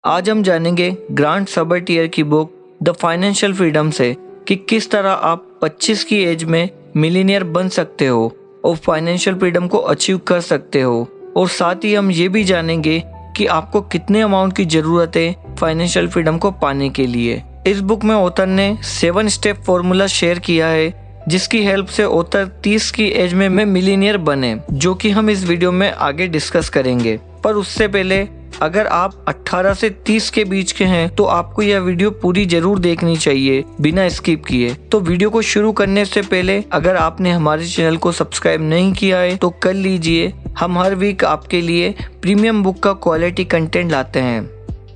आज हम जानेंगे ग्रांट सबर्टियर की बुक द फाइनेंशियल फ्रीडम से कि किस तरह आप 25 की एज में मिलीनियर बन सकते हो और फाइनेंशियल फ्रीडम को अचीव कर सकते हो। और साथ ही हम ये भी जानेंगे कि आपको कितने अमाउंट की ज़रूरत है फाइनेंशियल फ्रीडम को पाने के लिए। इस बुक में ऑथर ने 7 स्टेप फॉर्मूला शेयर किया है जिसकी हेल्प से ऑथर 30 की एज में मिलीनियर बने, जो कि हम इस वीडियो में आगे डिस्कस करेंगे। पर उससे पहले अगर आप 18 से 30 के बीच के हैं तो आपको यह वीडियो पूरी जरूर देखनी चाहिए बिना स्किप किए। तो वीडियो को शुरू करने से पहले अगर आपने हमारे चैनल को सब्सक्राइब नहीं किया है तो कर लीजिए। हम हर वीक आपके लिए प्रीमियम बुक का क्वालिटी कंटेंट लाते हैं।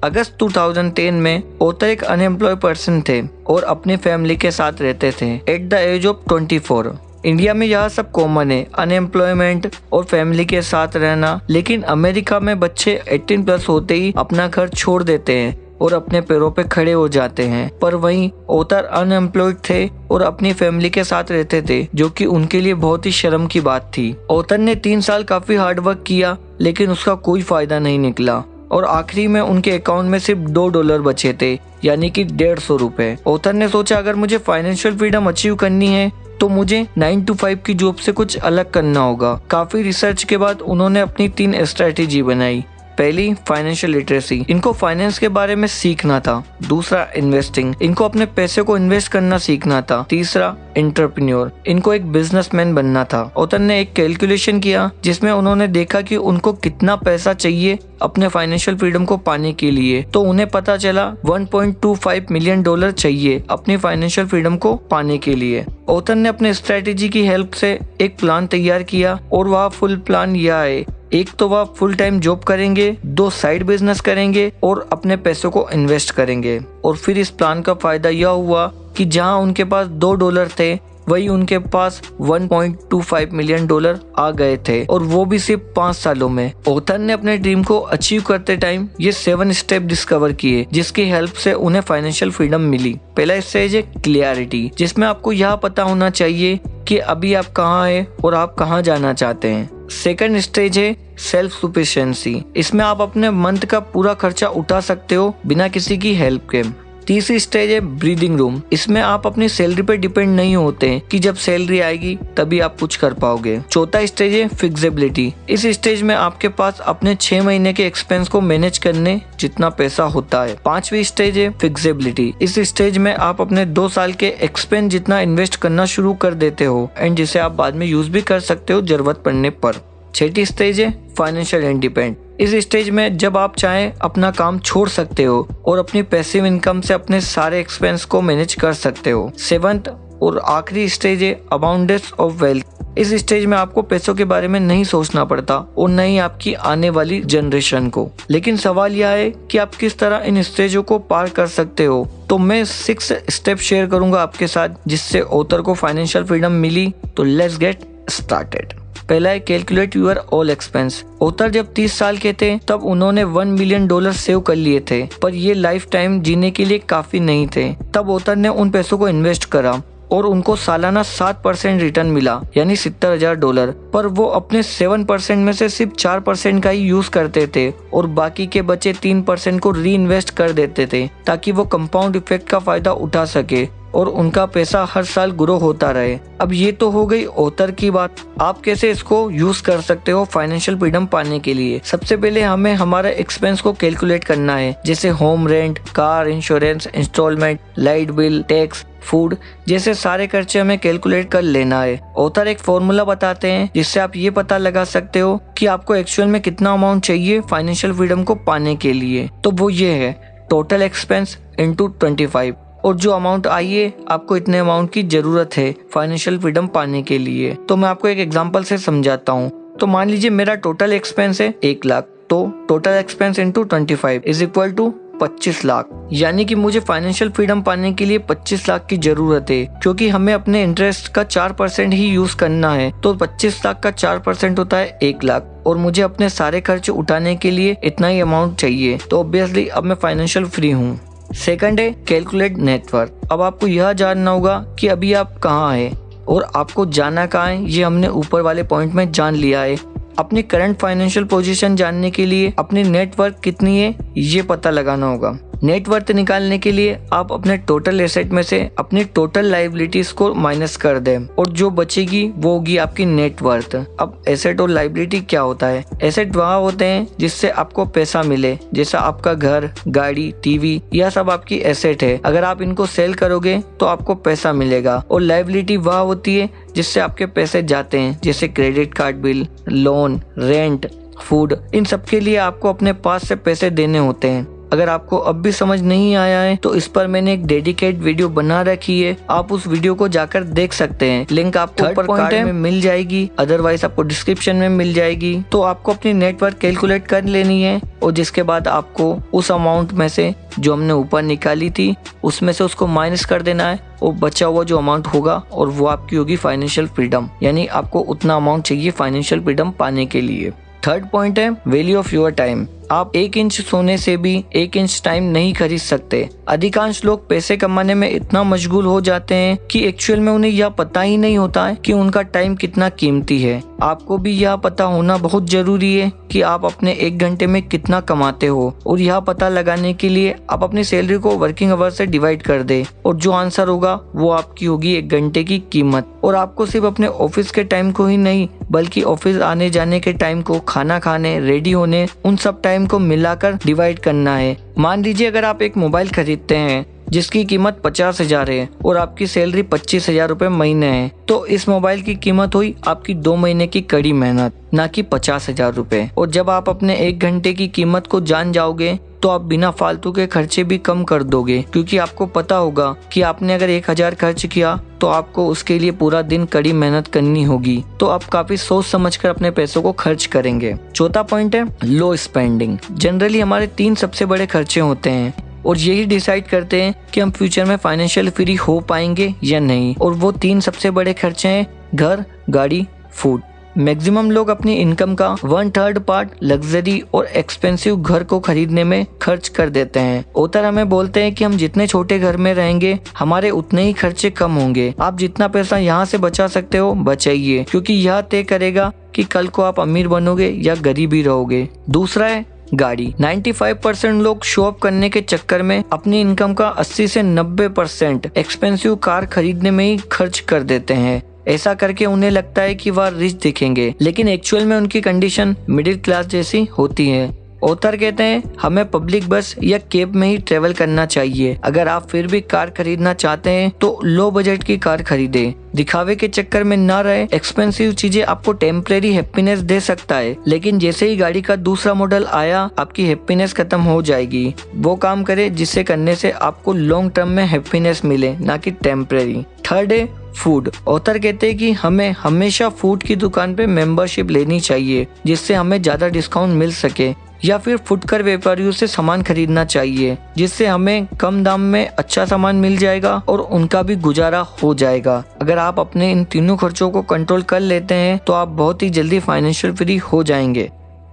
अगस्त 2010 में ऑथर एक अनएम्प्लॉय पर्सन थे और अपनी फैमिली के साथ रहते थे at the age of 24। India में यह सब कॉमन है, अनएम्प्लॉयमेंट और फैमिली के साथ रहना, लेकिन अमेरिका में बच्चे 18 प्लस होते ही अपना घर छोड़ देते हैं और अपने पैरों पे खड़े हो जाते हैं। पर वहीं ऑथर अनएम्प्लॉयड थे और अपनी फैमिली के साथ रहते थे, जो कि उनके लिए बहुत ही शर्म की बात थी। ऑथर ने 3 साल काफी हार्डवर्क किया लेकिन उसका कोई फायदा नहीं निकला और आखिरी में उनके अकाउंट में सिर्फ $2 बचे थे, यानी कि 150 रुपए। ऑथर ने सोचा अगर मुझे फाइनेंशियल फ्रीडम अचीव करनी है तो मुझे 9 to 5 की जॉब से कुछ अलग करना होगा। काफी रिसर्च के बाद उन्होंने अपनी 3 स्ट्रेटेजी बनाई। पहली, फाइनेंशियल लिटरेसी, इनको फाइनेंस के बारे में सीखना था। दूसरा, इन्वेस्टिंग, इनको अपने पैसे को इन्वेस्ट करना सीखना था। तीसरा, एंटरप्रेन्योर, इनको एक बिजनेसमैन बनना था। ऑथर ने एक कैलकुलेशन किया जिसमें उन्होंने देखा कि उनको कितना पैसा चाहिए अपने फाइनेंशियल फ्रीडम को पाने के लिए। तो उन्हें पता चला $1.25 मिलियन चाहिए अपनी फाइनेंशियल फ्रीडम को पाने के लिए। ऑथर ने अपने स्ट्रेटेजी की हेल्प से एक प्लान तैयार किया और वह फुल प्लान यह है। एक तो वह फुल टाइम जॉब करेंगे, 2 साइड बिजनेस करेंगे और अपने पैसों को इन्वेस्ट करेंगे। और फिर इस प्लान का फायदा यह हुआ कि जहां उनके पास $2 थे वही उनके पास $1.25 मिलियन आ गए थे, और वो भी सिर्फ 5 सालों में। ऑथर ने अपने ड्रीम को अचीव करते टाइम ये 7 स्टेप डिस्कवर किए जिसकी हेल्प से उन्हें फाइनेंशियल फ्रीडम मिली। पहला स्टेज है क्लियरिटी, जिसमें आपको यह पता होना चाहिए कि अभी आप कहाँ हैं और आप कहाँ जाना चाहते हैं। सेकंड स्टेज है सेल्फ सफिशिएंसी, इसमें आप अपने मंथ का पूरा खर्चा उठा सकते हो बिना किसी की हेल्प के। तीसरी स्टेज है ब्रीदिंग रूम, इसमें आप अपनी सैलरी पर डिपेंड नहीं होते कि जब सैलरी आएगी तभी आप कुछ कर पाओगे। चौथा स्टेज है फिक्सिबिलिटी, इस स्टेज में आपके पास अपने 6 महीने के एक्सपेंस को मैनेज करने जितना पैसा होता है। 5वीं स्टेज है फिक्सिबिलिटी, इस स्टेज में आप अपने 2 साल के एक्सपेंस जितना इन्वेस्ट करना शुरू कर देते हो एंड जिसे आप बाद में यूज भी कर सकते हो जरूरत पड़ने पर। 6ठी स्टेज है फाइनेंशियल इंडिपेंडेंस, इस स्टेज में जब आप चाहें अपना काम छोड़ सकते हो और अपनी पैसिव इनकम से अपने सारे एक्सपेंस को मैनेज कर सकते हो। 7th और आखिरी स्टेज है अबाउंडेंस ऑफ वेल्थ, इस स्टेज में आपको पैसों के बारे में नहीं सोचना पड़ता और न ही आपकी आने वाली जनरेशन को। लेकिन सवाल यह है कि आप किस तरह इन स्टेजों को पार कर सकते हो। तो मैं 6 स्टेप शेयर करूंगा आपके साथ जिससे ऑथर को फाइनेंशियल फ्रीडम मिली। तो लेट्स गेट स्टार्टेड। पहला है calculate your all expense. Author जब 30 साल के थे तब उन्होंने $1 मिलियन सेव कर लिए थे, पर ये लाइफ टाइम जीने के लिए काफी नहीं थे। तब ऑथर ने उन पैसों को इन्वेस्ट करा और उनको सालाना 7% रिटर्न मिला, यानी $70,000। पर वो अपने 7% में से सिर्फ 4% का ही यूज करते थे और बाकी के बचे 3% को री इन्वेस्ट कर देते थे ताकि वो कंपाउंड इफेक्ट का फायदा उठा सके और उनका पैसा हर साल ग्रो होता रहे। अब ये तो हो गई ऑथर की बात, आप कैसे इसको यूज कर सकते हो फाइनेंशियल फ्रीडम पाने के लिए। सबसे पहले हमें हमारा एक्सपेंस को कैलकुलेट करना है, जैसे home rent, car insurance, instalment, light bill, tax, food जैसे सारे खर्चे हमें कैलकुलेट कर लेना है। ऑथर एक फॉर्मूला बताते हैं जिससे आप ये पता लगा सकते हो कि आपको एक्चुअल में कितना अमाउंट चाहिए फाइनेंशियल फ्रीडम को पाने के लिए। तो वो ये है टोटल एक्सपेंस इंटू 25, और जो अमाउंट आई है आपको इतने अमाउंट की जरूरत है फाइनेंशियल फ्रीडम पाने के लिए। तो मैं आपको एक एग्जांपल से समझाता हूँ। तो मान लीजिए मेरा टोटल एक्सपेंस है 1 लाख, तो total expense into 25 is equal to 25 lakh, यानी कि मुझे फाइनेंशियल फ्रीडम पाने के लिए 25 लाख की जरूरत है। क्योंकि हमें अपने इंटरेस्ट का 4% ही यूज करना है, तो 25 लाख का 4% होता है 1 लाख, और मुझे अपने सारे खर्च उठाने के लिए इतना ही अमाउंट चाहिए। तो ऑब्वियसली अब मैं फाइनेंशियल फ्री हूँ। सेकंड है कैलकुलेट नेटवर्थ। अब आपको यह जानना होगा कि अभी आप कहाँ हैं और आपको जाना कहाँ है। ये हमने ऊपर वाले पॉइंट में जान लिया है अपनी करंट फाइनेंशियल पोजीशन जानने के लिए अपनी नेटवर्थ कितनी है ये पता लगाना होगा। नेटवर्थ निकालने के लिए आप अपने टोटल एसेट में से अपनी टोटल लायबिलिटीज को माइनस कर दें और जो बचेगी वो होगी आपकी नेटवर्थ। अब एसेट और लायबिलिटी क्या होता है? एसेट वहाँ होते हैं जिससे आपको पैसा मिले, जैसा आपका घर, गाड़ी, टीवी, यह सब आपकी एसेट है। अगर आप इनको सेल करोगे तो आपको पैसा मिलेगा। और लायबिलिटी वह होती है जिससे आपके पैसे जाते हैं, जैसे credit card bill, loan, rent, food, इन सब के लिए आपको अपने पास से पैसे देने होते हैं। अगर आपको अब भी समझ नहीं आया है तो इस पर मैंने एक डेडिकेट वीडियो बना रखी है, आप उस वीडियो को जाकर देख सकते हैं। लिंक आपको ऊपर कार्ड में मिल जाएगी, अदरवाइज आपको डिस्क्रिप्शन में मिल जाएगी। तो आपको अपनी नेटवर्थ कैलकुलेट कर लेनी है और जिसके बाद आपको उस अमाउंट में से जो हमने ऊपर निकाली थी उसमें से उसको माइनस कर देना है और बचा हुआ जो अमाउंट होगा और वो आपकी होगी फाइनेंशियल फ्रीडम। यानी आपको उतना अमाउंट चाहिए फाइनेंशियल फ्रीडम पाने के लिए। थर्ड पॉइंट है वैल्यू ऑफ योर टाइम। आप 1 इंच सोने से भी 1 इंच टाइम नहीं खरीद सकते। अधिकांश लोग पैसे कमाने में इतना मशगूल हो जाते हैं कि एक्चुअल में उन्हें यह पता ही नहीं होता है कि उनका टाइम कितना कीमती है। आपको भी यह पता होना बहुत जरूरी है कि आप अपने 1 घंटे में कितना कमाते हो और यह पता लगाने के लिए आप अपनी सैलरी को वर्किंग आवर से डिवाइड कर दे और जो आंसर होगा वो आपकी होगी 1 घंटे की कीमत। और आपको सिर्फ अपने ऑफिस के टाइम को ही नहीं बल्कि ऑफिस आने जाने के टाइम को, खाना खाने, रेडी होने, उन सब टाइम को मिलाकर डिवाइड करना है। मान लीजिए अगर आप एक मोबाइल खरीदते हैं जिसकी कीमत 50,000 है और आपकी सैलरी 25,000 रुपए महीने है, तो इस मोबाइल की कीमत हुई आपकी 2 महीने की कड़ी मेहनत, ना कि 50,000 रुपए। और जब आप अपने 1 घंटे की कीमत को जान जाओगे तो आप बिना फालतू के खर्चे भी कम कर दोगे, क्योंकि आपको पता होगा कि आपने अगर 1,000 खर्च किया तो आपको उसके लिए पूरा दिन कड़ी मेहनत करनी होगी। तो आप काफी सोच समझकर अपने पैसों को खर्च करेंगे। चौथा पॉइंट है लो स्पेंडिंग। जनरली हमारे 3 सबसे बड़े खर्चे होते हैं और यही डिसाइड करते हैं कि हम फ्यूचर में फाइनेंशियल फ्री हो पाएंगे या नहीं। और वो 3 सबसे बड़े खर्चे हैं घर, गाड़ी, फूड। मैक्सिमम लोग अपनी इनकम का 1/3 पार्ट लग्जरी और एक्सपेंसिव घर को खरीदने में खर्च कर देते हैं। ऑथर हमें बोलते हैं कि हम जितने छोटे घर में रहेंगे हमारे उतने ही खर्चे कम होंगे। आप जितना पैसा यहाँ से बचा सकते हो बचाइए, क्योंकि यह तय करेगा कि कल को आप अमीर बनोगे या गरीब ही रहोगे। दूसरा है गाड़ी। 95% लोग शो अप करने के चक्कर में अपनी इनकम का 80 से 90% एक्सपेंसिव कार खरीदने में ही खर्च कर देते हैं। ऐसा करके उन्हें लगता है कि वह रिच दिखेंगे, लेकिन एक्चुअल में उनकी कंडीशन मिडिल क्लास जैसी होती है। ऑथर कहते हैं हमें पब्लिक बस या कैब में ही ट्रेवल करना चाहिए। अगर आप फिर भी कार खरीदना चाहते हैं तो लो बजट की कार खरीदें। दिखावे के चक्कर में ना रहे। एक्सपेंसिव चीजें आपको टेम्परेरी हैप्पीनेस दे सकता है, लेकिन जैसे ही गाड़ी का दूसरा मॉडल आया आपकी हैप्पीनेस खत्म हो जाएगी। वो काम करे जिससे करने से आपको लॉन्ग टर्म में हैप्पीनेस मिले, ना कि टेम्परेरी। थर्ड है फूड। ऑथर कहते हैं कि हमें हमेशा फूड की दुकान पे मेंबरशिप लेनी चाहिए जिससे हमें ज्यादा डिस्काउंट मिल सके, या फिर फुटकर व्यापारियों से सामान खरीदना चाहिए जिससे हमें कम दाम में अच्छा सामान मिल जाएगा और उनका भी गुजारा हो जाएगा। अगर आप अपने इन तीनों खर्चों को कंट्रोल कर लेते हैं तो आप बहुत ही जल्दी फाइनेंशियल फ्री हो जाएंगे।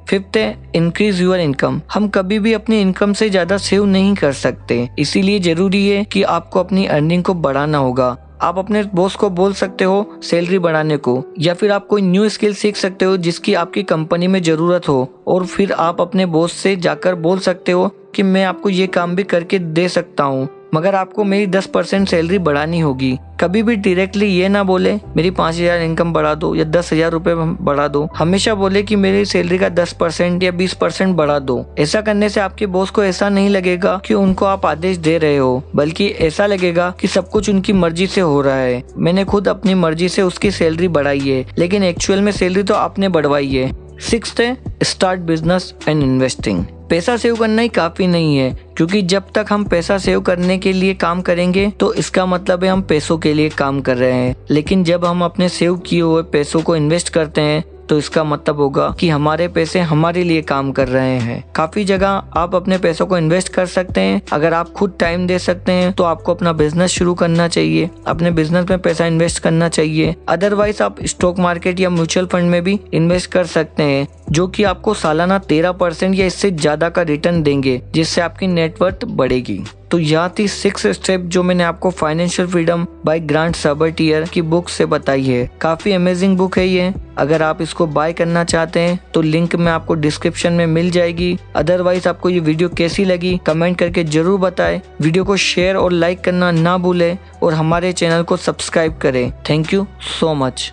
फिफ्थ है इंक्रीज योर इनकम। हम कभी भी अपनी इनकम से ज्यादा सेव नहीं कर सकते, इसीलिए जरूरी है कि आपको अपनी अर्निंग को बढ़ाना होगा। आप अपने बॉस को बोल सकते हो सैलरी बढ़ाने को, या फिर आप कोई न्यू स्किल सीख सकते हो जिसकी आपकी कंपनी में जरूरत हो, और फिर आप अपने बॉस से जाकर बोल सकते हो कि मैं आपको ये काम भी करके दे सकता हूँ, मगर आपको मेरी 10% सैलरी बढ़ानी होगी। कभी भी डायरेक्टली ये ना बोले मेरी 5,000 इनकम बढ़ा दो या 10,000 रुपए बढ़ा दो। हमेशा बोले कि मेरी सैलरी का 10% या 20% बढ़ा दो। ऐसा करने से आपके बॉस को ऐसा नहीं लगेगा कि उनको आप आदेश दे रहे हो, बल्कि ऐसा लगेगा कि सब कुछ उनकी मर्जी से हो रहा है। मैंने खुद अपनी मर्जी से उसकी सैलरी बढ़ाई है, लेकिन एक्चुअल में सैलरी तो आपने बढ़वाई है। सिक्स्थ है स्टार्ट बिजनेस एंड इन्वेस्टिंग। पैसा सेव करना ही काफी नहीं है, क्योंकि जब तक हम पैसा सेव करने के लिए काम करेंगे तो इसका मतलब है हम पैसों के लिए काम कर रहे हैं। लेकिन जब हम अपने सेव किए हुए पैसों को इन्वेस्ट करते हैं तो इसका मतलब होगा कि हमारे पैसे हमारे लिए काम कर रहे हैं। काफी जगह आप अपने पैसों को इन्वेस्ट कर सकते हैं। अगर आप खुद टाइम दे सकते हैं तो आपको अपना बिजनेस शुरू करना चाहिए, अपने बिजनेस में पैसा इन्वेस्ट करना चाहिए। अदरवाइज आप स्टॉक मार्केट या म्यूचुअल फंड में भी इन्वेस्ट कर सकते हैं, जो कि आपको सालाना 13% या इससे ज्यादा का रिटर्न देंगे, जिससे आपकी नेटवर्थ बढ़ेगी। तो यहाँ थी 6 स्टेप जो मैंने आपको फाइनेंशियल फ्रीडम बाय ग्रांट सबर्टियर की बुक से बताई है। काफी अमेजिंग बुक है ये। अगर आप इसको बाय करना चाहते हैं तो लिंक में आपको डिस्क्रिप्शन में मिल जाएगी। अदरवाइज आपको ये वीडियो कैसी लगी कमेंट करके जरूर बताएं। वीडियो को शेयर और लाइक करना ना भूलें और हमारे चैनल को सब्सक्राइब करें। Thank you so much.